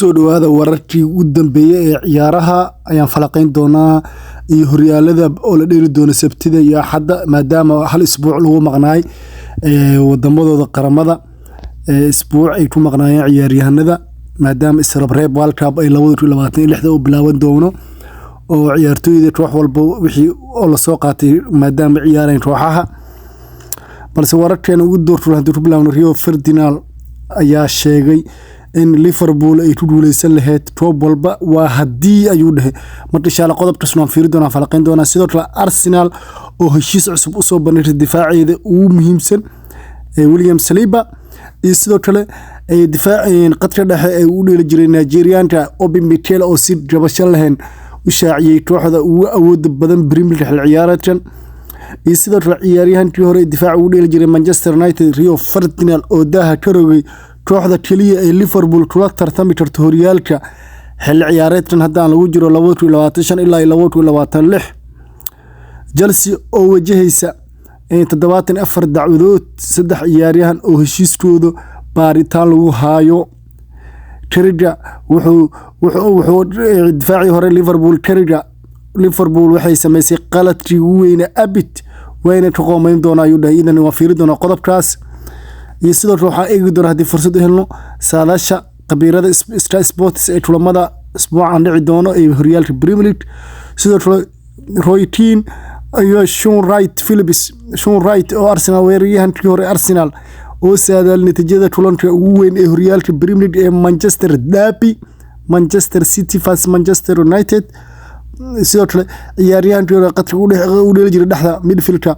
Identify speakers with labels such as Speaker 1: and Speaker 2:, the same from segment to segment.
Speaker 1: kusoo dhawaada wararkii ugu dambeeyay ee ciyaaraha ayaan falaqayn doonaa iyo horyaalada oo la dheeli doono Sabtida iyo Axadda maadaama hal isbuuc lagu maqnaay wadamadooda qaramada isbuuc ay ku maqnaayeen ciyaaryahanada maadaama Israel World Cup ay 2026 u bilaaban doono oo ciyaartooyda wax walba wixii oo la soo qaatay maadaama ciyaareen kooxaha balse wararkeena ugu doorto hadii ku bilaawno Rio Ferdinand ayaa sheegay in Liverpool ay ku guuleysan lahayd top walba waa hadii ayuu dhahay marka insha Allah qodobka soo fiiri doona falaqayn doona sidoo kale Arsenal oo heshiis cusub u soo bandhigtay difaaceeda ugu muhiimsan William Saliba iyo sidoo kale difaaceen qadka dhexe ee u dheeli jiray Nigerian-ta Obi Mikel oo si jabasho lahayn u shaaciyay kooxda ugu awood badan Premier League ciyaareedkan iyo sidoo kale ciyaaryahankii hore difaac u dheeli jiray Manchester United Rio Ferdinand oo daaha ka rogay kooxda kaliya ee Liverpool kula tartami karto horyaalka xil ciyaareedkan hadaan lagu jiro 2025 ilaa 2026 Chelsea oo wajahaysa 74 dacwadood saddex ciyaaryahan oo heshiiskooda baaritaan lagu haayo Carragher wuxuu difaaci hore Liverpool Carragher Liverpool waxay sameysay qaladkii weyn abid wayna ka qoomayn doona ayuu dhahay idan waa fiiri doona qodobkaas iyo sidoo kale waxa eegi doona hadii fursad u helno saadaasha qabiirada Sky Sports ee kulamada isbuucan dhici doono ee horyaalka Premier League sidoo kale Roy Keane iyo Sean Wright oo Arsenal weeraryahankii hore Arsenal oo saadaal natiijada kulanka ugu weyn ee horyaalka Premier League ee Manchester Derby Manchester City vs Manchester United sidoo kale ciyaaryahankii hore qadka u dheeli jiray dhexda midfielder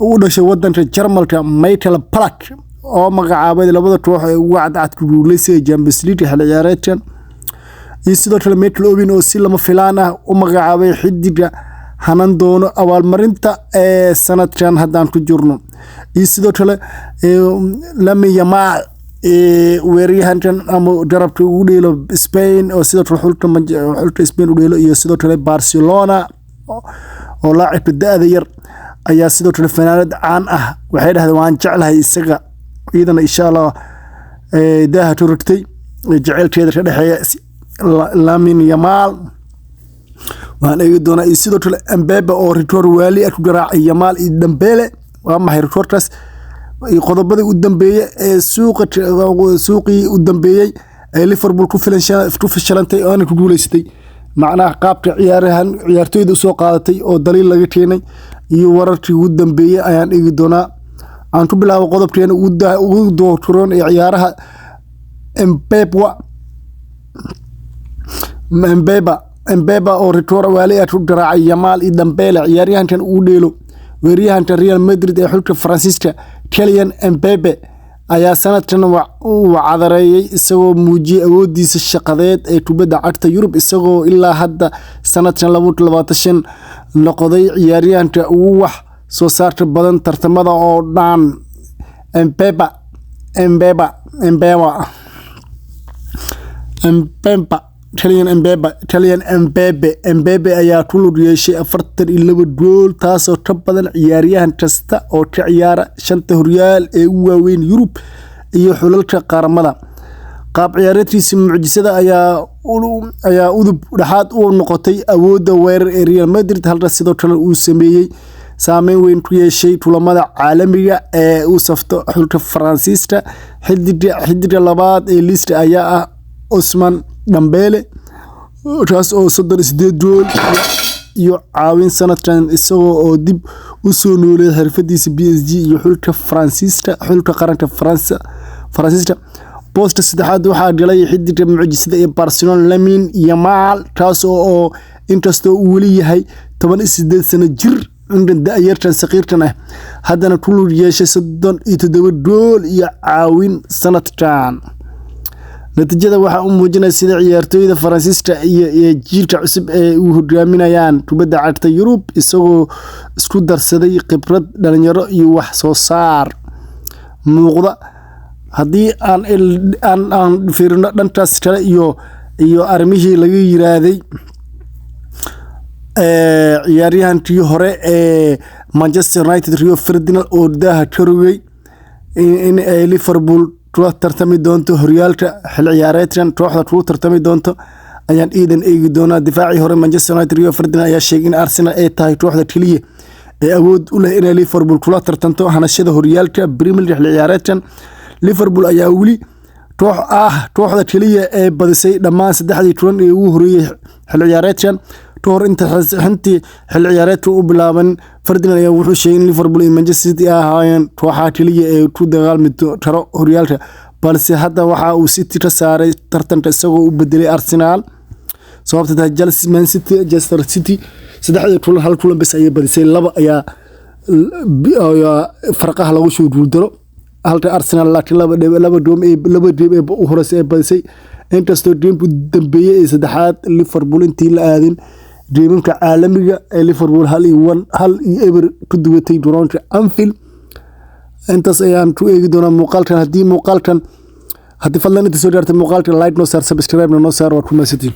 Speaker 1: u dhashay wadanka Jarmalka Michael Ballack oo magacaabay labada koox ee ugu cadcad ku guuleysay Champions League xil ciyaareedkan iyo sidoo kale Michael Owen oo si lama filaan ah u magacaabay xidiga hanan doono abaalmarinta sanadkan hadaan ku jirno iyo sidoo kale Lamine Yamal weeraryahankan ama garabka ugu dheelo Spain oo sidoo kale xulka Spain u dheelo iyo sidoo kale Barcelona oo laacibka da'da yar ayaa sidoo kale fanaanad caan ah waxay dhahdeen waan jeclahay isaga ciidana insha Allah daaha turugtay jaceelkeeda ka dhaxeeya Lamine Yamal waan eegi doona iyo sidoo kale Mbappe oo record wali ku garaacay Yamal iyo Dembele waa maxay recordkaas qodobada u dambeeyay ee suuqii u dambeeyay ee Liverpool ku fashilantay oo aan ku guuleystay macnaha qaabka ciyaartooyda soo qaadatay oo daliil laga keenay iyo wararkii ugu dambeeyay ayaan eegi doonaa aan ku bilaabo qodobkeena ugu doorturon ee ciyaaraha Mbappe oo record wali ku garaacay Yamal iyo Dembele ciyaaryahankan uu dheelo weeraryahanka Real Madrid ee xulka Faransiiska Kylian Mbappe ayaa sanadkan uu cadareeyay isagoo muujiyay awoodiisa shaqadeed ee kubadda cagta Yurub isagoo ilaa hadda sanadkan 2025 noqday ciyaaryahanka ugu wax soo saarta badan tartamada oo dhan Kylian Mbappe ayaa ku lug yeeshay 42 gool taasoo ka badan ciyaaryahan kasta oo ka ciyaara shanta horyaal ee ugu waaweyn Yurub iyo xulalka qaramada qaab ciyaareedkiisa mucjisada ayaa udub dhaxaad u noqotay awoodda weerar ee Real Madrid halka sidoo kale uu sameeyay saameyn weyn ku yeeshay kulamada caalamiga ee uu safto xulka Faransiiska xidiga labaad ee lista ayaa ah Ousmane Dembele kaas oo 38 gool iyo caawin sanadkan isagoo oo dib u soo noolay xirfadiisa PSG iyo xulka qaranka Faransiiska post saddexaad waxaa galay xidiga mucjisada ee Barcelona Lamine Yamal kaas oo inkastoo uu wali yahay 18 sano jir inta da'yartan saqiirkan ah haddana ku lug yeeshay 37 gool iyo caawin sanadkan natiijada waxa uu muujinay sida ciyaartooyda Faransiiska iyo jiilka cusub ee uu hogaaminayaan kubadda cagta Yurub isagoo isku darsaday khibrad dhalinyaro iyo wax soo saar muuqda hadii aan fiirino dhankaas kale iyo arrimihii laga yiraahday ciyaaryahankii hore ee Manchester United Rio Ferdinand oo daaha ka rogay in Liverpool kula tartami doonto horyaalka xil ciyaareedkan kooxda kula tartami doonto ayaan iidan eegi doonaa. Difaacii hore Manchester United Rio Ferdinand ayaa sheegay in Arsenal ay tahay kooxda kaliya ee awood u leh inay Liverpool kula tartanto hanashada horyaalka Premier League xil ciyaareedkan. Liverpool ayaa weli kooxda kaliya ee badisay dhammaan 3 kulan ee ugu horeeyay xil ciyaareedkan. Toor inta xilli ciyaareedku u bilaaban Ferdinand ayaa wuxuu sheegay in Liverpool iyo Manchester City ahaayeen kooxaha kaliya ee ku dagaalami karo horyaalka, balse hadda waxa uu City ka saaray tartanka isagoo u bedelay Arsenal. sababta tahay Chelsea, Man City, Manchester City 3 kulan hal kulan bas ayay badisay, 2 ayaa farqaha lagu soo guuldaro, halka Arsenal laakiin laba doom ee u horeysay badisay. inkastoo dreamku dambeeyay ee saddexaad Liverpool intii la aadin dreamka caalamiga ee Liverpool 1-0 ku duwatay garoonka Anfield. intaas ayaan ku eegi doonaa muuqaalkan. haddii fadlan inta soo gaartay muuqaalka like noo saar, subscribe noo saar, waa ku mahadsantiin.